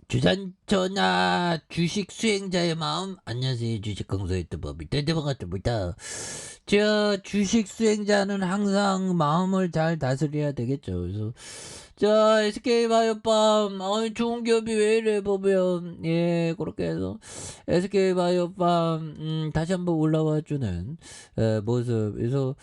주산전화 주식 수행자의 마음. 안녕하세요. 주식 강사의 뜨법이 반갑습니다. 주식 수행자는 항상 마음을 잘 다스려야 되겠죠. 그래서 SK바이오팜 좋은 기업이 왜 이래 보면 그렇게 해서 SK바이오팜 다시 한번 올라와 주는 모습. 그래서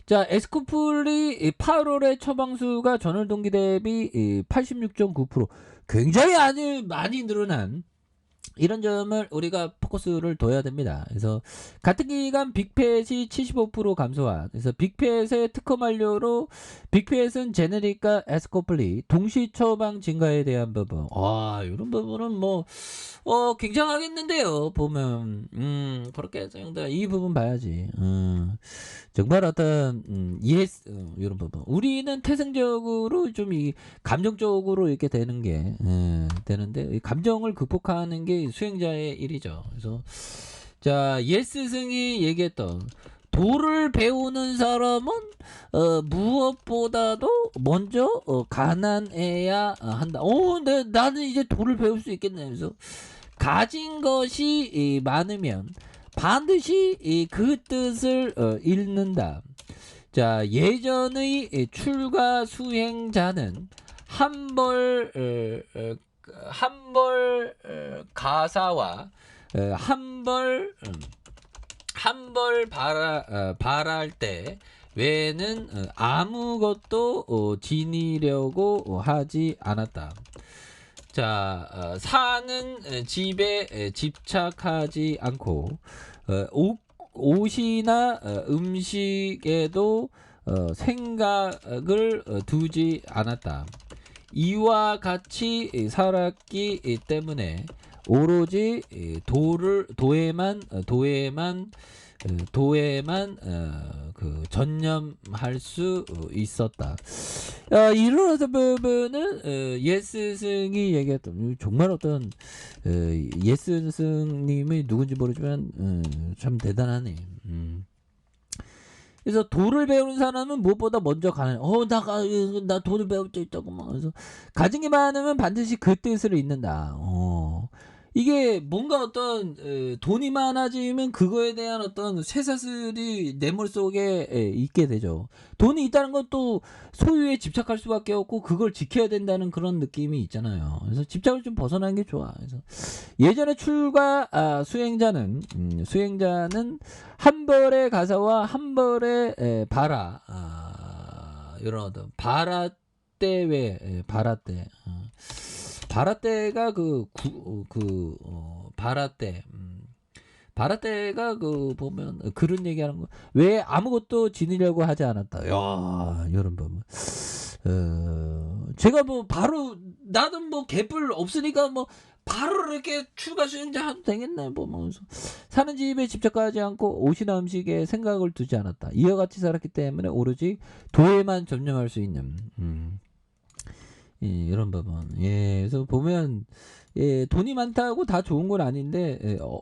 에스코플리 8월의 처방수가 전월 동기 대비 86.9% 굉장히 아주 많이 늘어난 이런 점을 우리가 포커스를 둬야 됩니다. 그래서 같은 기간 빅팻이 75% 감소한, 그래서 빅팻의 특허 만료로 빅팻은 제네리카 에스코플리 동시 처방 증가에 대한 부분, 이런 부분은 굉장하겠는데요. 보면 그렇게 해서 형들 이 부분 봐야지. 정말 어떤 이런 부분 우리는 태생적으로 좀 이 감정적으로 이렇게 되는 게 되는데, 이 감정을 극복하는 게 수행자의 일이죠. 그래서 예스승이 얘기했던 도를 배우는 사람은 무엇보다도 먼저 가난해야 한다. 나는 이제 도를 배울 수 있겠네. 그래서 가진 것이 많으면 반드시 그 뜻을 읽는다. 예전의 출가 수행자는 한벌 가사와 한벌 바랄 때 외에는 아무것도 지니려고 하지 않았다. 사는 집에 집착하지 않고 옷이나 음식에도 생각을 두지 않았다. 이와 같이 살았기 때문에 오로지 도에만 전념할 수 있었다. 이런 부분은 예스승이 얘기했던, 정말 어떤 예스승님이 누군지 모르지만 참 대단하네. 그래서 도를 배우는 사람은 무엇보다 먼저 가는. 나 돈을 배울 수 있다고 막. 그래서 가진 게 많으면 반드시 그 뜻을 잊는다. 이게 뭔가 어떤 돈이 많아지면 그거에 대한 어떤 쇠사슬이 내 머릿속에 있게 되죠. 돈이 있다는 건 또 소유에 집착할 수밖에 없고 그걸 지켜야 된다는 그런 느낌이 있잖아요. 그래서 집착을 좀 벗어나는 게 좋아. 그래서 예전에 출가 수행자는 한 벌의 가사와 한 벌의 바라, 이런 어떤 바라떼 외 바라떼. 바라떼가 바라떼가 보면 그런 얘기하는 거. 왜 아무것도 지니려고 하지 않았다. 야, 이런 부분. 제가 바로 나는 개뿔 없으니까 바로 이렇게 추가 수행자 하도 되겠네 보면서 사는 집에 집착하지 않고 옷이나 음식에 생각을 두지 않았다. 이와 같이 살았기 때문에 오로지 도에만 전념할 수 있는 이런 부분. 그래서 보면 돈이 많다고 다 좋은 건 아닌데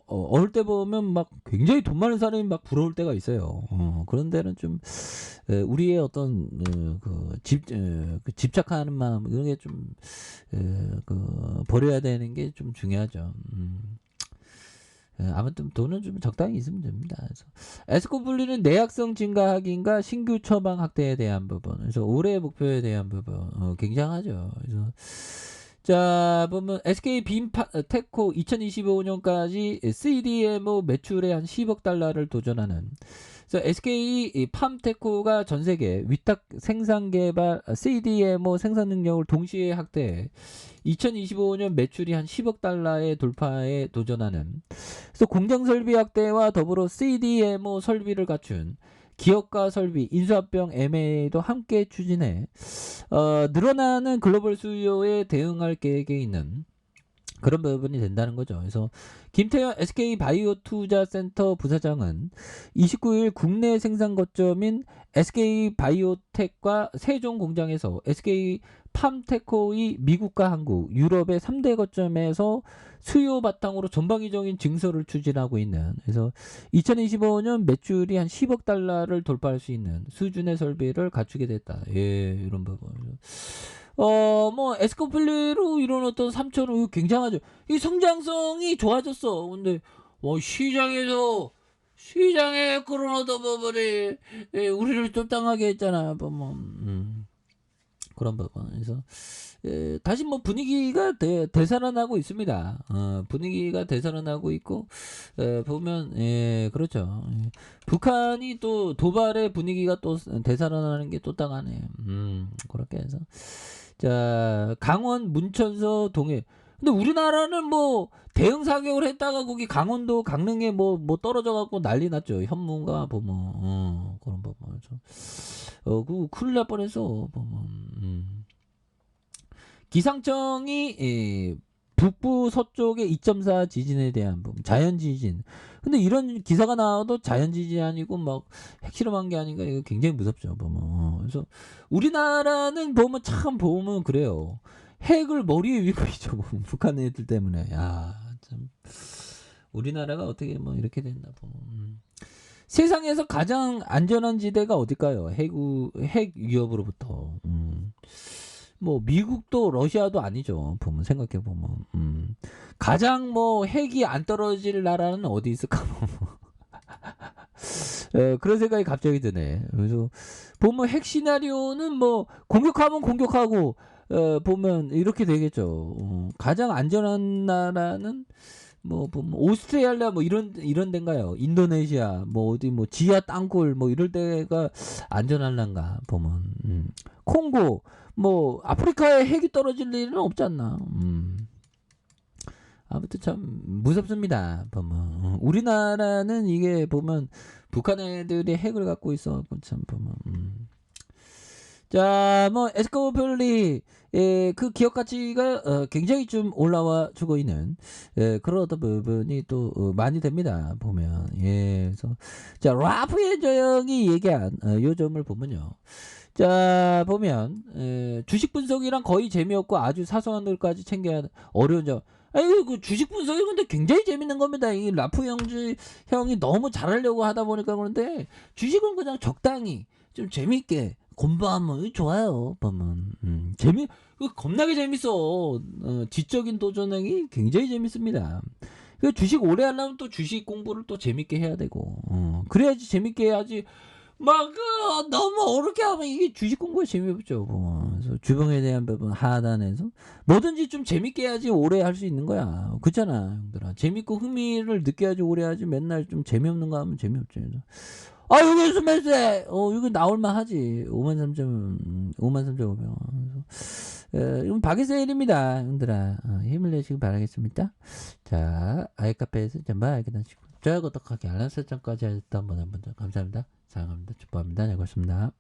어릴 때 보면 막 굉장히 돈 많은 사람이 막 부러울 때가 있어요. 그런 데는 좀 우리의 어떤 집착하는 마음 이런 게 좀 버려야 되는 게 좀 중요하죠. 아무튼 돈은 좀 적당히 있으면 됩니다. 그래서 에스코플리는 내약성 증가 확인과 신규 처방 확대에 대한 부분, 그래서 올해의 목표에 대한 부분 굉장하죠. 그래서 보면 SK 빔테코 2025년까지 CDMO 매출의 한 10억 달러를 도전하는. 그래서 SK 팜테코가 전 세계 위탁 생산 개발 CDMO 생산 능력을 동시에 확대해 2025년 매출이 한 10억 달러의 돌파에 도전하는. 그래서 공장 설비 확대와 더불어 CDMO 설비를 갖춘 기업과 설비 인수합병 M&A도 함께 추진해 늘어나는 글로벌 수요에 대응할 계획에 있는 그런 부분이 된다는 거죠. 그래서 김태현 SK 바이오 투자센터 부사장은 29일 국내 생산 거점인 SK 바이오텍과 세종 공장에서 SK 팜테코의 미국과 한국, 유럽의 3대 거점에서 수요 바탕으로 전방위적인 증설을 추진하고 있는. 그래서 2025년 매출이 한 10억 달러를 돌파할 수 있는 수준의 설비를 갖추게 됐다. 이런 부분. 뭐 에스코필리로 이런 어떤 3,000원 굉장하죠. 이 성장성이 좋아졌어. 근데 시장에 그런 어떤 부분이 우리를 쫓당하게 했잖아. 보면 그런 부분에서 다시 뭐 분위기가 되살아나고 있습니다. 분위기가 되살아나고 있고 보면 그렇죠. 북한이 또 도발의 분위기가 또 되살아나는 게 또 당하네. 그렇게 해서 자 강원 문천서 동해. 근데 우리나라는 뭐 대응 사격을 했다가 거기 강원도 강릉에 뭐 떨어져 갖고 난리 났죠. 현무가 보면 그런 부분 그 큰일 날 뻔했어 보면. 기상청이 북부 서쪽의 2.4 지진에 대한 부분, 자연 지진. 근데 이런 기사가 나와도 자연 지진이 아니고 막 핵실험한 게 아닌가, 이거 굉장히 무섭죠 보면. 그래서 우리나라는 보면 참 보면 그래요. 핵을 머리에 위고 있죠 보면. 북한 애들 때문에. 야 참 우리나라가 어떻게 뭐 이렇게 됐나 보면. 세상에서 가장 안전한 지대가 어딜까요? 핵 위협으로부터. 뭐 미국도 러시아도 아니죠. 보면 생각해 보면 가장 뭐 핵이 안 떨어질 나라는 어디 있을까? 그런 생각이 갑자기 드네. 그래서 보면 핵 시나리오는 뭐 공격하면 공격하고 보면 이렇게 되겠죠. 가장 안전한 나라는 뭐 보면 오스트레일리아 뭐 이런 데인가요? 인도네시아 뭐 어디 뭐 지하 땅굴 뭐 이럴 때가 안전할란가 보면 콩고 뭐 아프리카에 핵이 떨어질 일은 없지 않나. 아무튼 참 무섭습니다. 보면 우리나라는 이게 보면 북한 애들이 핵을 갖고 있어 참 보면. 자, 뭐 에스코필리 그 기업 가치가 굉장히 좀 올라와 주고 있는 그런 어떤 부분이 또 많이 됩니다. 보면 그래서 자 라프의 저형이 얘기한 요 점을 보면요. 자 보면 주식 분석이랑 거의 재미없고 아주 사소한 것까지 챙겨야 어려운 점. 아니 그 주식 분석이 근데 굉장히 재밌는 겁니다. 이 라프 형이 너무 잘하려고 하다 보니까 그런데 주식은 그냥 적당히 좀 재밌게 공부하면 좋아요. 보면 겁나게 재밌어. 지적인 도전행이 굉장히 재밌습니다. 그 주식 오래 하려면 또 주식 공부를 또 재밌게 해야 되고 그래야지 재밌게 해야지. 막 너무 어렵게 하면 이게 주식 공부에 재미없죠. 그래서 주봉에 대한 부분 하단에서 뭐든지 좀 재밌게 해야지 오래 할 수 있는 거야. 그렇잖아, 형들아. 재밌고 흥미를 느껴야지 오래 하지. 맨날 좀 재미없는 거 하면 재미없죠. 여기 매수해. 이거 나올만 하지. 53,500원. 이건 박의 세일입니다, 형들아. 힘을 내시기 바라겠습니다. 자, 아이카페에서 전부 알게 되시고, 좋아요, 구독하기, 알람 설정까지 해줬던 분들 감사합니다. 사랑합니다. 축복합니다. 네, 고맙습니다.